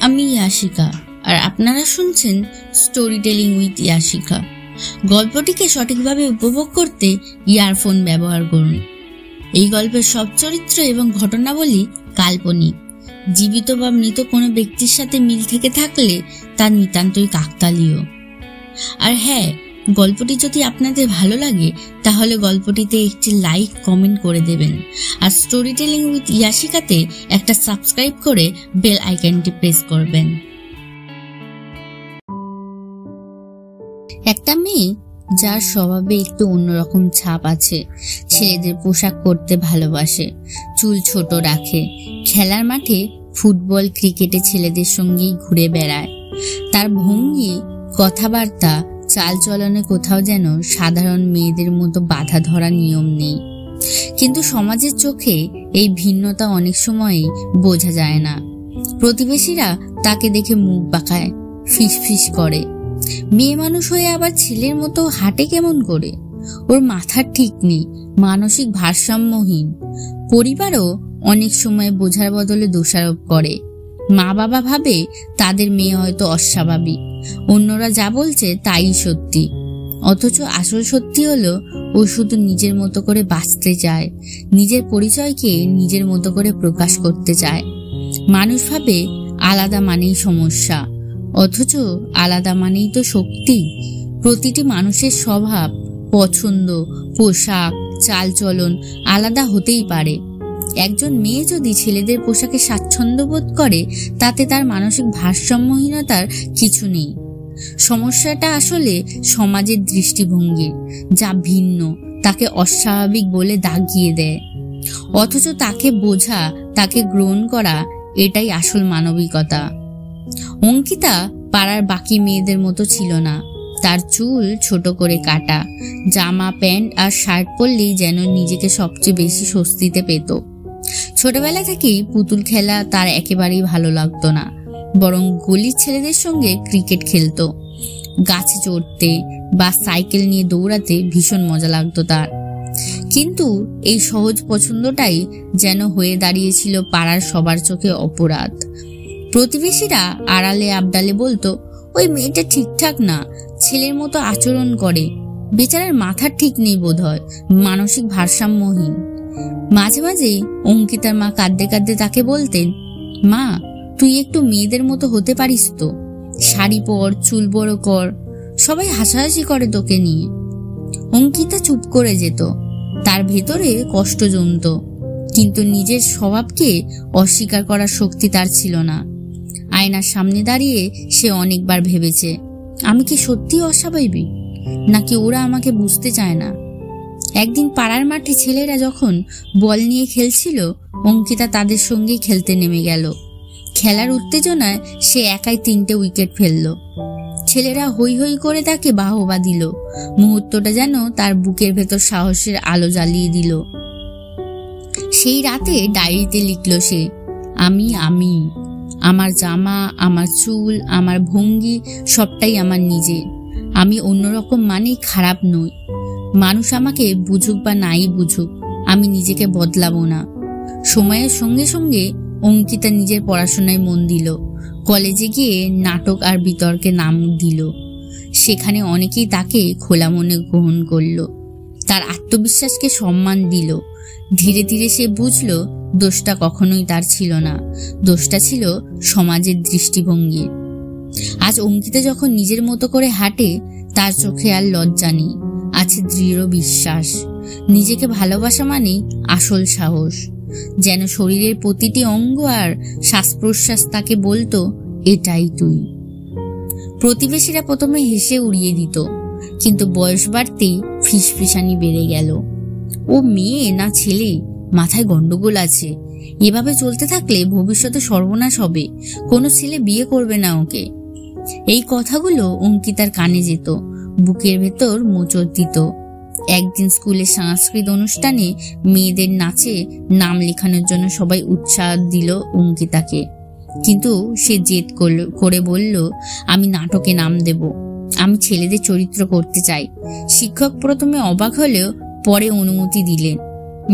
আমি ইয়াশিকা, আর আপনারা শুনছেন স্টোরি টেলিং উইথ ইয়াশিকা। গল্পটিকে সঠিকভাবে উপভোগ করতে ইয়ারফোন ব্যবহার করুন। এই গল্পের সব চরিত্র এবং ঘটনাবলী কাল্পনিক। জীবিত বা মৃত কোনো ব্যক্তির সাথে মিল থেকে থাকলে তা নিতান্তই কাকতালীয়। আর হ্যাঁ, গল্পটি যদি আপনাদের ভালো লাগে তাহলে গল্পটিতে একটি লাইক কমেন্ট করে দেবেন, আর স্টোরি টেলিং উইথ ইয়াশিকাতে একটা সাবস্ক্রাইব করে বেল আইকনটি প্রেস করবেন। একটা মেয়ে যার স্বভাবে একটু অন্যরকম ছাপ আছে, ছেলেদের পোশাক পরতে ভালোবাসে, চুল ছোট রাখে, খেলার মাঠে ফুটবল ক্রিকেটে ছেলেদের সঙ্গেই ঘুরে বেড়ায়। তার ভঙ্গি, কথাবার্তা, চালচলনে কোথাও যেন সাধারণ মেয়েদের মতো বাধা ধরা নিয়ম নেই। কিন্তু সমাজের চোখে এই ভিন্নতা অনেক সময়ই বোঝা যায় না। প্রতিবেশীরা তাকে দেখে মুখ বাঁকায়, ফিসফিস করে। মেয়ে মানুষ হয়ে আবার ছেলের মতো হাঁটে কেমন করে? ওর মাথার ঠিক নেই, মানসিক ভারসাম্যহীন। পরিবারও অনেক সময় বোঝার বদলে দোষারোপ করে। মা বাবা ভাবে তাদের মেয়ে হয়তো অস্বাভাবিক, অন্যরা যা বলছে তাই সত্যি। অথচ আসল সত্যি হলো ও শুধু নিজের মতো করে বাঁচতে চায়, নিজের পরিচয়কে নিজের মতো করে প্রকাশ করতে চায়। মানুষ ভাবে আলাদা মানেই সমস্যা, অথচ আলাদা মানেই তো শক্তি। প্রতিটি মানুষের স্বভাব, পছন্দ, পোশাক, চালচলন আলাদা হতেই পারে। একজন মেয়ে যদি ছেলেদের পোশাকে স্বাচ্ছন্দ্য বোধ করে, তাতে তার মানসিক ভারসাম্যহীনতার কিছু নেই। সমস্যাটা আসলে সমাজের দৃষ্টিভঙ্গির, যা ভিন্ন তাকে অস্বাভাবিক বলে দাগিয়ে দেয়। অথচ তাকে বোঝা, তাকে গ্রহণ করা, এটাই আসল মানবিকতা। অঙ্কিতা পাড়ার বাকি মেয়েদের মতো ছিল না। তার চুল ছোট করে কাটা, জামা প্যান্ট আর শার্ট পরলেই যেন নিজেকে সবচেয়ে বেশি স্বস্তিতে পেত। ছোটবেলা থেকেই পুতুল খেলা তার একেবারেই ভালো লাগতো না, বরং গলির ছেলেদের সঙ্গে ক্রিকেট খেলতো। গাছে চড়তে বা সাইকেল নিয়ে দৌড়াতে ভীষণ মজা লাগতো তার। কিন্তু এই সহজ পছন্দটাই যেন হয়ে দাঁড়িয়েছিল পাড়ার সবার চোখে অপরাধ। প্রতিবেশীরা আড়ালে আবডালে বলতো, ওই মেয়েটা ঠিকঠাক না, ছেলের মতো আচরণ করে, বেচারার মাথার ঠিক নেই বোধহয়, মানসিক ভারসাম্যহীন। মাঝে মাঝে অঙ্কিতার মা কাঁদতে কাঁদতে তাকে বলতেন, মা তুই একটু মেয়েদের মতো হতে পারিস তো, শাড়ি পর, চুল বড় কর, সবাই হাসাহাসি করে তোকে নিয়ে। অঙ্কিতা চুপ করে যেত, তার ভেতরে কষ্ট জমত, কিন্তু নিজের স্বভাবকে অস্বীকার করার শক্তি তার ছিল না। আয়নার সামনে দাঁড়িয়ে সে অনেকবার ভেবেছে, আমি কি সত্যি অস্বাভাবিক, নাকি ওরা আমাকে বুঝতে চায় না। একদিন পাড়ার মাঠে ছেলেরা যখন বল নিয়ে খেলছিল, অঙ্কিতা তাদের সঙ্গেই খেলতে নেমে গেল। খেলার উত্তেজনায় সে একাই 3টে উইকেট ফেলল। ছেলেরা হই হই করে তাকে বাহবা দিল। মুহূর্তটা যেন তার বুকের ভেতর সাহসের আলো জ্বালিয়ে দিল। সেই রাতে ডায়েরিতে লিখল সে, আমি আমার জামা, আমার চুল, আমার ভঙ্গি সবটাই আমার নিজে। আমি অন্যরকম মানেই খারাপ নই। মানুষ আমাকে বুঝুক বা নাই বুঝুক, আমি নিজেকে বদলাবো না। সময়ের সঙ্গে সঙ্গে অঙ্কিতা নিজের পড়াশোনায় মন দিল। কলেজে গিয়ে নাটক আর বিতর্কে নাম দিল। সেখানে অনেকেই তাকে খোলা মনে গ্রহণ করল, তার আত্মবিশ্বাসকে সম্মান দিল। ধীরে ধীরে সে বুঝল দোষটা কখনোই তার ছিল না, দোষটা ছিল সমাজের দৃষ্টিভঙ্গির। আজ অঙ্কিতা যখন নিজের মতো করে হাঁটে, তার চোখে আর লজ্জা নেই, আছে দৃঢ় বিশ্বাস। নিজেকে ভালোবাসা মানে আসল সাহস, যেন শরীরের প্রতিটি অঙ্গ আর শ্বাস প্রশ্বাস তাকে বলতো, এটাই তুই। প্রতিবেশীরা প্রথমে হেসে উড়িয়ে দিত, কিন্তু বয়স বাড়তেই ফিসফিসানি বেড়ে গেল। ও মেয়ে না ছেলে, মাথায় গন্ডগোল আছে, এভাবে চলতে থাকলে ভবিষ্যতে সর্বনাশ হবে, কোনো ছেলে বিয়ে করবে না ওকে। এই কথাগুলো অঙ্কিতার কানে যেত, বুকের ভেতর মোচড় দিত। একদিন স্কুলের সাংস্কৃতিক অনুষ্ঠানে মেয়েদের নাচে নাম লেখানোর জন্য সবাই উৎসাহ দিল অঙ্কিতাকে, কিন্তু সে জেদ করে বলল, আমি নাটকে নাম দেব, আমি ছেলেদের চরিত্র করতে চাই। শিক্ষক প্রথমে অবাক হলেও পরে অনুমতি দিলেন।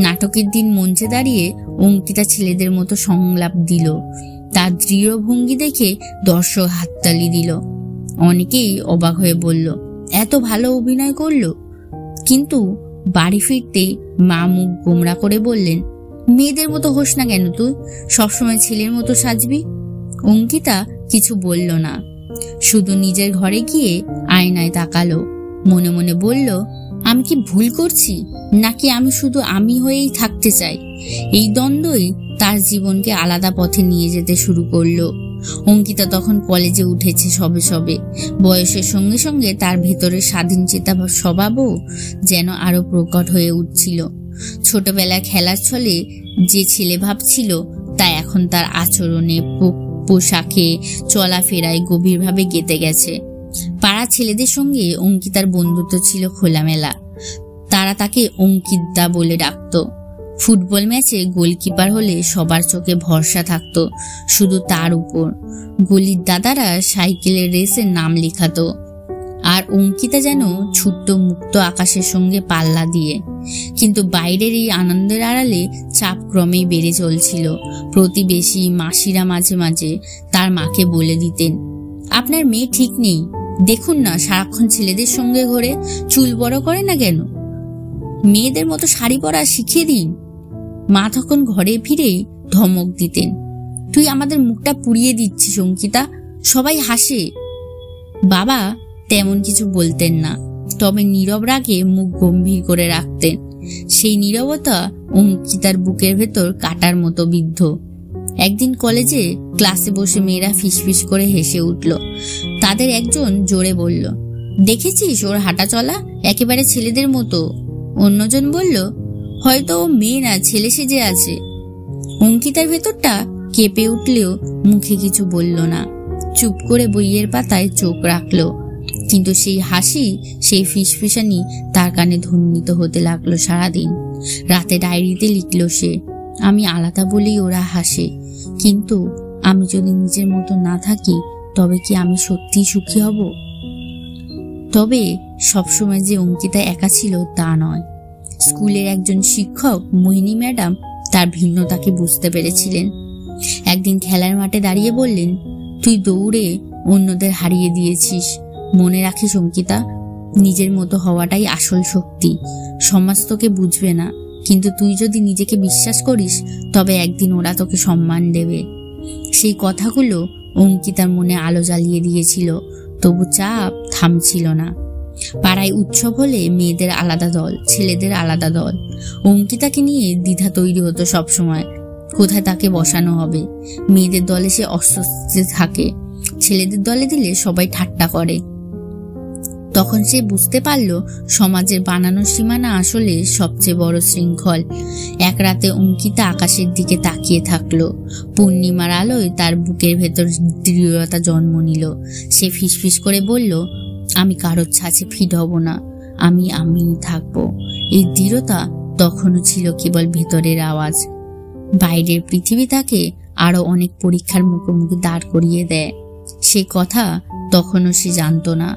নাটকের দিন মঞ্চে দাঁড়িয়ে অঙ্কিতা ছেলেদের মতো সংলাপ দিল, তার দৃঢ় ভঙ্গি দেখে দর্শক হাততালি দিল। অনেকেই অবাক হয়ে বলল, এত ভালো অভিনয় করলো। কিন্তু বাড়ি ফিরতেই মা মুখ গোমড়া করে বললেন, মেয়েদের মতো হোস না কেন তুই, সবসময় ছেলের মতো সাজবি। অঙ্কিতা কিছু বলল না, শুধু নিজের ঘরে গিয়ে আয়নায় তাকালো। মনে মনে বলল, আমি কি ভুল করছি, নাকি আমি শুধু আমি হয়েই থাকতে চাই। এই দ্বন্দ্বই তার জীবনকে আলাদা পথে নিয়ে যেতে শুরু করলো। অঙ্কিতা তখন কলেজে উঠেছে সবে সবে। বয়সের সঙ্গে সঙ্গে তার ভেতরে স্বাধীন চেতা স্বভাবও যেন আরো প্রকট হয়ে উঠছিল। ছোটবেলায় খেলার ছলে যে ছেলে ভাবছিল তা এখন তার আচরণে, পোশাকে, চলাফেরায় গভীরভাবে গেঁথে গেছে। পাড়া ছেলেদের সঙ্গে অঙ্কিতার বন্ধুত্ব ছিল খোলামেলা। তারা তাকে অঙ্কিতদা বলে ডাকত। ফুটবল ম্যাচে গোলকিপার হলে সবার চোখে ভরসা থাকত শুধু তার উপর। গলির দাদারা সাইকেলের রেসে নাম লেখাতো, আর অঙ্কিতা যেন ছুট্ট মুক্ত আকাশের সঙ্গে পাল্লা দিয়ে। কিন্তু বাইরের এই আনন্দের আড়ালে চাপ ক্রমেই বেড়ে চলছিল। প্রতিবেশী, মাসিরা মাঝে মাঝে তার মাকে বলে দিতেন, আপনার মেয়ে ঠিক নেই, দেখুন না সারাক্ষণ ছেলেদের সঙ্গে ঘোরে, চুল বড় করে না কেন, মেয়েদের মতো শাড়ি পরা শিখিয়ে দিন। মা তখন ঘরে ফিরেই ধমক দিতেন, তুই আমাদের মুখটা পুড়িয়ে দিচ্ছিস অঙ্কিতা, সবাই হাসে। বাবা তেমন কিছু বলতেন না, তবে নীরব রাগে মুখ গম্ভীর করে রাখতেন। সেই নীরবতা অঙ্কিতার বুকের ভেতর কাটার মতো বিদ্ধ। একদিন কলেজে ক্লাসে বসে মেয়েরা ফিসফিস করে হেসে উঠল। তাদের একজন জোরে বলল, দেখেছিস ওর হাঁটা চলা একেবারে ছেলেদের মতো। অন্যজন বলল, হয়তো ও মেয়ে না, ছেলে সেজে আছে। অঙ্কিতার ভেতরটা কেঁপে উঠলেও মুখে কিছু বলল না, চুপ করে বইয়ের পাতায় চোখ রাখলো। কিন্তু সেই হাসি, সেই ফিসফিসানি তার কানে ধ্বনিত হতে লাগলো সারাদিন। রাতে ডায়েরিতে লিখল সে, আমি আলাদা বলেই ওরা হাসে, কিন্তু আমি যদি নিজের মতো না থাকি তবে কি আমি সত্যিই সুখী হব? তবে সবসময় যে অঙ্কিতা একা ছিল তা নয়। স্কুলের একজন শিক্ষক মোহিনী ম্যাডাম তার ভিন্নতাকে বুঝতে পেরেছিলেন। একদিন খেলার মাঠে দাঁড়িয়ে বললেন, তুই দৌড়ে অন্যদের হারিয়ে দিয়েছিস, মনে রাখিস অঙ্কিতা, নিজের মতো হওয়াটাই আসল শক্তি। সমাজ তোকে বুঝবে না, কিন্তু তুই যদি নিজেকে বিশ্বাস করিস তবে একদিন ওরা তোকে সম্মান দেবে। সেই কথাগুলো অঙ্কিতার মনে আলো জ্বালিয়ে দিয়েছিল, তবু চাপ থামছিল না। পাড়ায় উৎসব হলে মেয়েদের আলাদা দল, ছেলেদের আলাদা দল। অঙ্কিতাকে নিয়ে দ্বিধা তৈরি হতো সবসময়, কোথায় তাকে বসানো হবে। মেয়েদের দলে সে অস্বস্তি থাকে, ছেলেদের দলে দিলে সবাই ঠাট্টা করে। তখন সে বুঝতে পারল সমাজের বানানো সীমানা আসলে সবচেয়ে বড় শৃঙ্খল। এক রাতে অঙ্কিতা আকাশের দিকে তাকিয়ে থাকলো। পূর্ণিমার আলোয় তার বুকের ভেতর দৃঢ়তা জন্ম নিল। সে ফিসফিস করে বলল, আমি কারোর ছাঁচে ফিট হব না, আমি আমিই থাকবো। এই দৃঢ়তা তখনও ছিল কেবল ভেতরের আওয়াজ। বাইরের পৃথিবী তাকে আরো অনেক পরীক্ষার মুখোমুখি দাঁড় করিয়ে দেয়, সে কথা তখনও সে জানতো না।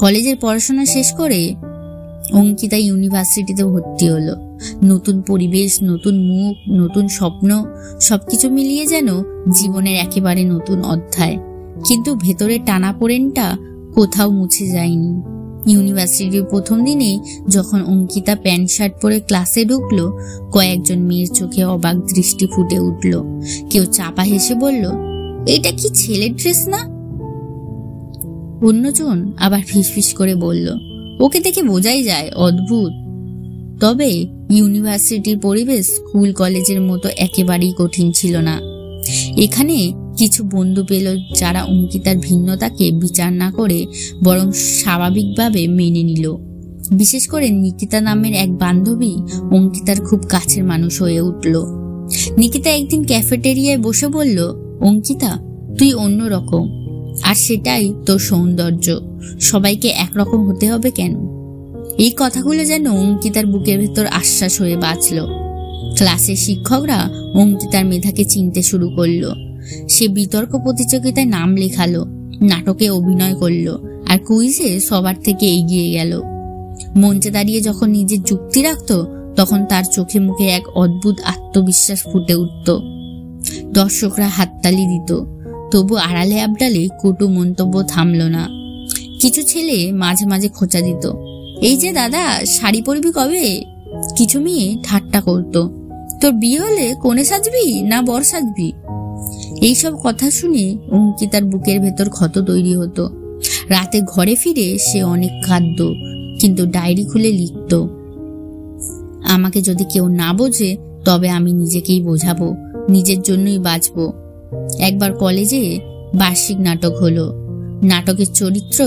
কলেজের পড়াশোনা শেষ করে অঙ্কিতা ইউনিভার্সিটিতে ভর্তি হলো। নতুন পরিবেশ, নতুন মুখ, নতুন স্বপ্ন, সবকিছু মিলিয়ে যেন জীবনের একেবারে নতুন অধ্যায়। কিন্তু ভেতরের টানাপোড়েনটা কোথাও মুছে যায়নি। ইউনিভার্সিটির প্রথম দিনে যখন অঙ্কিতা প্যান্ট শার্ট পরে ক্লাসে ঢুকলো, কয়েকজন মেয়ের চোখে অবাক দৃষ্টি ফুটে উঠল। কেউ চাপা হেসে বলল, এটা কি ছেলের ড্রেস না? অন্যজন আবার ফিসফিস করে বলল, ওকে দেখে বোঝাই যায় অদ্ভুত। তবে ইউনিভার্সিটির পরিবেশ স্কুল কলেজের মতো একেবারেই কঠিন ছিল না। এখানে কিছু বন্ধু পেল যারা অঙ্কিতার ভিন্নতাকে বিচার না করে বরং স্বাভাবিকভাবে মেনে নিল। বিশেষ করে নিকিতা নামের এক বান্ধবী অঙ্কিতার খুব কাছের মানুষ হয়ে উঠল। নিকিতা একদিন ক্যাফেটেরিয়ায় বসে বলল, অঙ্কিতা, তুই অন্যরকম, আর সেটাই তোর সৌন্দর্য। সবাইকে একরকম হতে হবে কেন? এই কথাগুলো যেন অঙ্কিতার বুকের ভেতর আশ্বাস হয়ে বাঁচল। ক্লাসের শিক্ষকরা অঙ্কিতার মেধাকে চিনতে শুরু করলো। সে বিতর্ক প্রতিযোগিতায় নাম লেখালো, নাটকে অভিনয় করলো, আর কুইজে সবার থেকে এগিয়ে গেল। মঞ্চে দাঁড়িয়ে যখন নিজের যুক্তি রাখত তখন তার চোখে মুখে এক অদ্ভুত আত্মবিশ্বাস ফুটে উঠত। দর্শকরা হাততালি দিত, তবু আড়ালে আবডালে কটু মন্তব্য থামল না। কিছু ছেলে মাঝে মাঝে খোঁচা দিত, এই যে দাদা, শাড়ি পরবি কবে? কিছু মেয়ে ঠাট্টা করত, তোর বিয়ে হলে কোণে সাজবি না বর সাজবি? এইসব কথা শুনে অঙ্কিতার বুকের ভেতর ক্ষত তৈরি হতো। রাতে ঘরে ফিরে সে অনেক কাঁদত, কিন্তু ডায়েরি খুলে লিখত, আমাকে যদি কেউ না বোঝে তবে আমি নিজেকেই বোঝাবো, নিজের জন্যই বাঁচবো। একবার কলেজে বার্ষিক নাটক হলো। নাটকের চরিত্র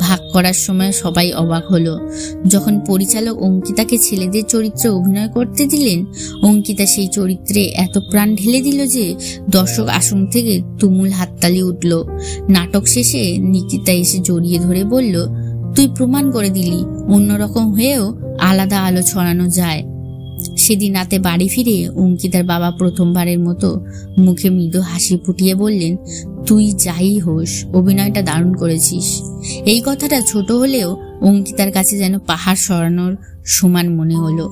ভাগ করার সময় সবাই অবাক হলো। যখন পরিচালক অঙ্কিতাকে ছেলেদের চরিত্রে অভিনয় করতে দিলেন, অঙ্কিতা সেই চরিত্রে এত প্রাণ ঢেলে দিল যে দর্শক আসন থেকে তুমুল হাততালি উঠল। নাটক শেষে নিকিতা এসে জড়িয়ে ধরে বলল, তুই প্রমাণ করে দিলি অন্যরকম হয়েও আলাদা আলো ছড়ানো যায়। সেদিন রাতে বাড়ি ফিরে অঙ্কিতার বাবা প্রথমবারের মতো মুখে মৃদু হাসি ফুটিয়ে বললেন, তুই যাই হোস, অভিনয়টা দারুণ করেছিস। এই কথাটা ছোট হলেও অঙ্কিতার কাছে যেন পাহাড় সরানোর সমান মনে হলো।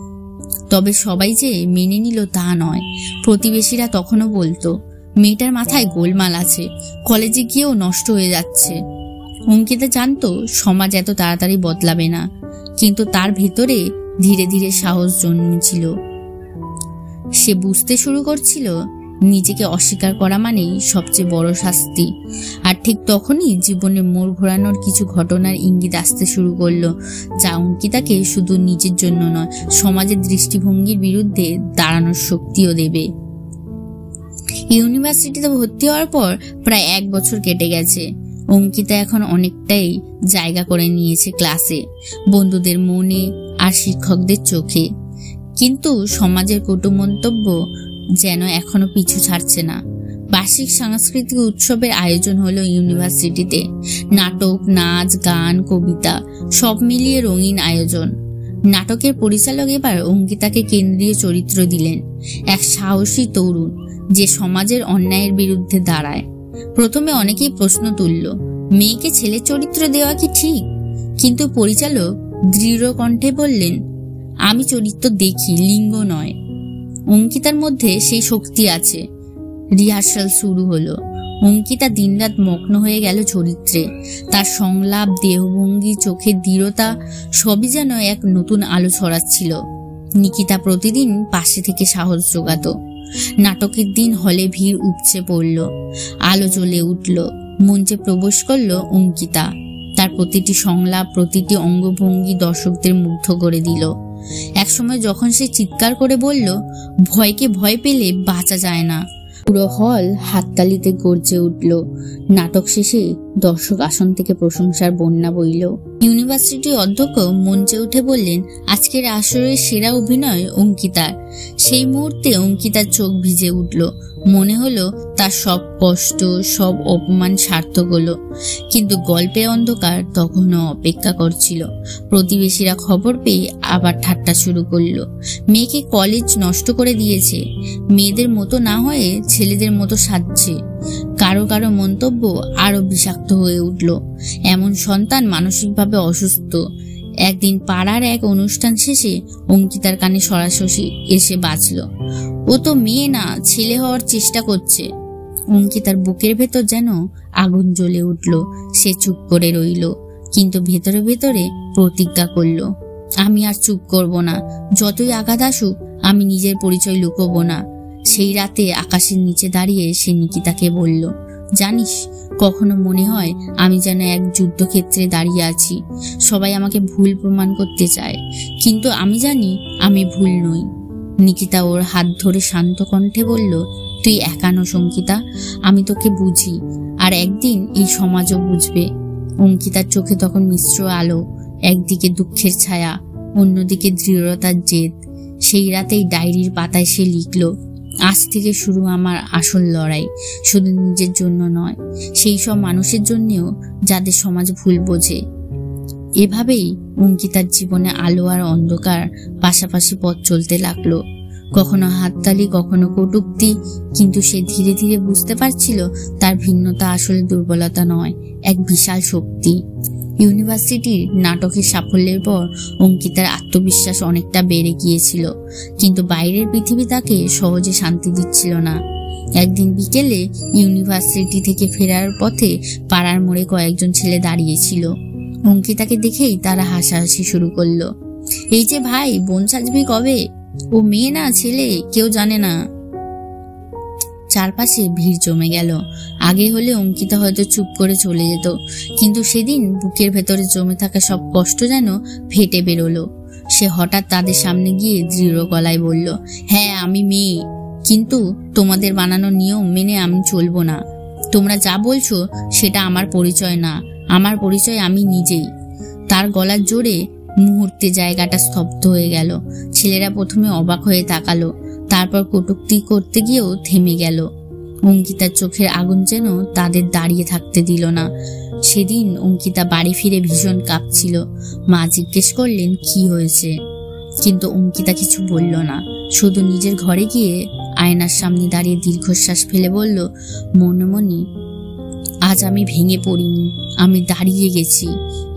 তবে সবাই যে মেনে নিল তা নয়। প্রতিবেশীরা তখনও বলতো, মেয়েটার মাথায় গোলমাল আছে, কলেজে গিয়েও নষ্ট হয়ে যাচ্ছে। অঙ্কিতা জানতো সমাজ এত তাড়াতাড়ি বদলাবে না, কিন্তু তার ভেতরে ধীরে ধীরে সাহস জন্মেছিল। সে বুঝতে শুরু করছিল নিজেকে অস্বীকার করা মানেই সবচেয়ে বড় শাস্তি। আর ঠিক তখনই জীবনে মোড় ঘোরানোর কিছু ঘটনার ইঙ্গিত আসতে শুরু করলো, যা অঙ্কিতাকে শুধু নিজের জন্য নয়, সমাজের দৃষ্টিভঙ্গির বিরুদ্ধে দাঁড়ানোর শক্তিও দেবে। ইউনিভার্সিটিতে ভর্তি হওয়ার পর প্রায় 1 বছর কেটে গেছে। অঙ্কিতা এখন অনেকটাই জায়গা করে নিয়েছে ক্লাসে, বন্ধুদের মনে আর শিক্ষকদের চোখে। কিন্তু সমাজের কটু মন্তব্য যেন এখনো পিছু ছাড়ছে না। বার্ষিক সাংস্কৃতিক উৎসবের আয়োজন হলো ইউনিভার্সিটিতে। নাটক, নাচ, গান, কবিতা সব মিলিয়ে রঙিন আয়োজন। নাটকের পরিচালক এবার অঙ্কিতাকে কেন্দ্রীয় চরিত্র দিলেন, এক সাহসী তরুণ যে সমাজের অন্যায়ের বিরুদ্ধে দাঁড়ায়। প্রথমে অনেকেই প্রশ্ন তুলল, মেয়েকে ছেলে চরিত্র দেওয়া কি ঠিক? কিন্তু পরিচালক দৃঢ় কণ্ঠে বললেন, আমি চরিত্র দেখি, লিঙ্গ নয়। অঙ্কিতার মধ্যে সেই শক্তি আছে। রিহার্সাল শুরু হলো। অঙ্কিতা দিনরাত মগ্ন হয়ে গেল চরিত্রে। তার সংলাপ, দেহভঙ্গি, চোখের দৃঢ়তা সবই যেন এক নতুন আলো ছড়াচ্ছিল। নিকিতা প্রতিদিন পাশে থেকে সাহস জোগাতো। নাটকের দিন হলে ভিড় উপচে পড়ল, আলো জ্বলে উঠল, মঞ্চে প্রবেশ করলো অঙ্কিতা। তার প্রতিটি সংলাপ, প্রতিটি অঙ্গভঙ্গি দর্শকদের মুগ্ধ করে দিল। একসময় যখন সে চিৎকার করে বলল, ভয়কে ভয় পেলে বাঁচা যায় না, পুরো হল হাততালিতে গর্জে উঠল। নাটক শেষে দর্শক আসন থেকে প্রশংসার বন্যা বইল। ইউনিভার্সিটির অধ্যক্ষ মঞ্চে উঠে বললেন, আজকের আসরের সেরা অভিনয় অঙ্কিতার। সেই মুহূর্তে অঙ্কিতার চোখ ভিজে উঠল। মনে হলো তার সব কষ্ট, সব অপমান সার্থক হলো। কিন্তু গল্পের অন্ধকার তখনও অপেক্ষা করছিল। প্রতিবেশীরা খবর পেয়ে আবার ঠাট্টা শুরু করলো। মেয়েকে কলেজ নষ্ট করে দিয়েছে, মেয়েদের মতো না হয়ে ছেলেদের মতো সাজছে। কারো কারো মন্তব্য আরো বিষাক্ত হয়ে উঠল, এমন সন্তান মানসিকভাবে অসুস্থ। একদিন পাড়ার এক অনুষ্ঠান শেষে অঙ্কিতার কানে সরাসরি এসে বাজল, ও তো মেয়ে না, ছেলে হওয়ার চেষ্টা করছে। অঙ্কিতার বুকের ভেতর যেন আগুন জ্বলে উঠল। সে চুপ করে রইল, কিন্তু ভেতরে ভেতরে প্রতিজ্ঞা করল, আমি আর চুপ করব না। যতই আঘাত আসুক, আমি নিজের পরিচয় লুকোবো না। সেই রাতে আকাশের নিচে দাঁড়িয়ে সে নিকিতাকে বলল, জানিস, কখনো মনে হয় আমি যেন এক যুদ্ধক্ষেত্রে দাঁড়িয়ে আছি। সবাই আমাকে ভুল প্রমাণ করতে চায়, কিন্তু আমি জানি আমি ভুল নই। নিকিতা ওর হাত ধরে শান্ত কণ্ঠে বলল, তুই একা নস অঙ্কিতা, আমি তোকে বুঝি, আর একদিন এই সমাজও বুঝবে। অঙ্কিতার চোখে তখন মিশ্র আলো, একদিকে দুঃখের ছায়া, অন্যদিকে দৃঢ়তার জেদ। সেই রাতেই ডায়েরির পাতায় সে লিখল, আজ থেকে শুরু আমার আসল লড়াই, শুধু নিজের জন্য নয়, সেই সব মানুষের জন্যও যাদের সমাজ ভুল বোঝে। এভাবেই অঙ্কিতার জীবনে আলো আর অন্ধকার পাশাপাশি পথ চলতে লাগলো। কখনো হাততালি, কখনো কটূক্তি, কিন্তু সে ধীরে ধীরে বুঝতে পারছিল তার ভিন্নতা আসলে দুর্বলতা নয়, এক বিশাল শক্তি। ইউনিভার্সিটির নাটকের সাফল্যের পর অঙ্কিতার আত্মবিশ্বাস অনেকটা বেড়ে গিয়েছিল, কিন্তু বাইরের পৃথিবী তাকে সহজে শান্তি দিচ্ছিল না। একদিন বিকেলে ইউনিভার্সিটি থেকে ফেরার পথে পাড়ার মোড়ে কয়েকজন ছেলে দাঁড়িয়েছিল। অঙ্কিতাকে দেখেই তারা হাসাহাসি শুরু করলো। এই যে ভাই, বোন সাজবি কবে? ও মেয়ে না ছেলে, কেউ জানে না। চারপাশে ভিড় জমে গেল। আগে হলে অঙ্কিতা হয়তো চুপ করে চলে যেত, কিন্তু সেদিন বুকের ভেতরে জমে থাকা সব কষ্ট যেন ফেটে বেরোলো। সে হঠাৎ তাদের সামনে গিয়ে দৃঢ় গলায় বলল, হ্যাঁ আমি মেয়ে, কিন্তু তোমাদের বানানো নিয়ম মেনে আমি চলবো না। তোমরা যা বলছো সেটা আমার পরিচয় না, আমার পরিচয় আমি নিজেই। তার গলার জোরে মুহূর্তে জায়গাটা স্তব্ধ হয়ে গেল। ছেলেরা প্রথমে অবাক হয়ে তাকালো, তারপর কটূক্তি করতে গিয়েও থেমে গেল। অঙ্কিতার চোখের আগুন যেন তাদের দাঁড়িয়ে থাকতে দিল না। সেদিন অঙ্কিতা বাড়ি ফিরে ভীষণ কাঁপছিল। মা জিজ্ঞেস করলেন কি হয়েছে, কিন্তু অঙ্কিতা কিছু বলল না। শুধু নিজের ঘরে গিয়ে আয়নার সামনে দাঁড়িয়ে দীর্ঘশ্বাস ফেলে বলল, মনে মনে, আজ আমি ভেঙে পড়িনি, আমি দাঁড়িয়ে গেছি।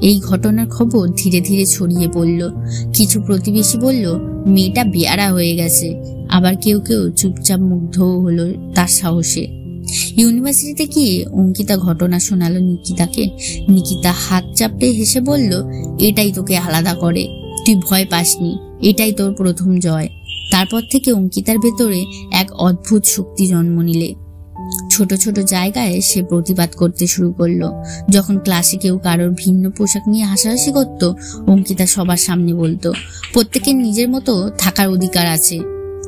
এই ঘটনার খবর ধীরে ধীরে ছড়িয়ে পড়ল। কিছু প্রতিবেশী বলল মেয়েটা বেয়ারা হয়ে গেছে, আবার কেউ কেউ চুপচাপ মুগ্ধও হলো তার সাহসে। ইউনিভার্সিটিতে গিয়ে অঙ্কিতা ঘটনা শোনালো নিকিতাকে। নিকিতা হাত চাপড়ে হেসে বলল, এটাই তোকে আলাদা করে, তুই ভয় পাসনি, এটাই তোর প্রথম জয়। তারপর থেকে অঙ্কিতার ভেতরে এক অদ্ভুত শক্তি জন্ম নিলে। ছোট ছোট জায়গায় সে প্রতিবাদ করতে শুরু করলো। যখন ক্লাসে কেউ কারোর ভিন্ন পোশাক নিয়ে হাসাহাসি করত, অঙ্কিতা সবার সামনে বলতো, প্রত্যেকের নিজের মতো থাকার অধিকার আছে।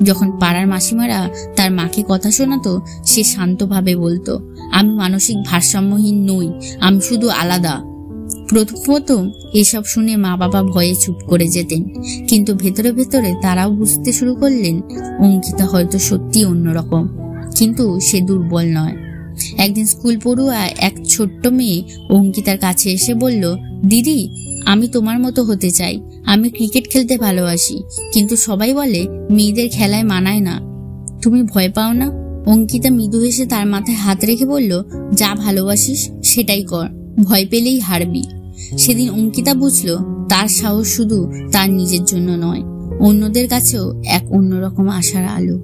যখন পাড়ার মাসিমারা তার মাকে কথা শোনাতো, সে শান্তভাবে বলতো, আমি মানসিক ভারসাম্যহীন নই, আমি শুধু আলাদা। প্রথম এসব শুনে মা বাবা ভয়ে চুপ করে যেতেন, কিন্তু ভেতরে ভেতরে তারাও বুঝতে শুরু করলেন অঙ্কিতা হয়তো সত্যি অন্যরকম, কিন্তু সে দুর্বল নয়। একদিন স্কুল পড়ুয়া এক ছোট্ট মেয়ে অঙ্কিতার কাছে এসে বলল, দিদি আমি তোমার মতো হতে চাই, আমি ক্রিকেট খেলতে ভালোবাসি, কিন্তু সবাই বলে মেয়েদের খেলায় মানায় না। তুমি ভয় পাও না? অঙ্কিতা মৃদু হেসে তার মাথায় হাত রেখে বলল, যা ভালোবাসিস সেটাই কর, ভয় পেলেই হারবি। সেদিন অঙ্কিতা বুঝলো তার সাহস শুধু তার নিজের জন্য নয়, অন্যদের কাছেও এক অন্যরকম আশার আলো।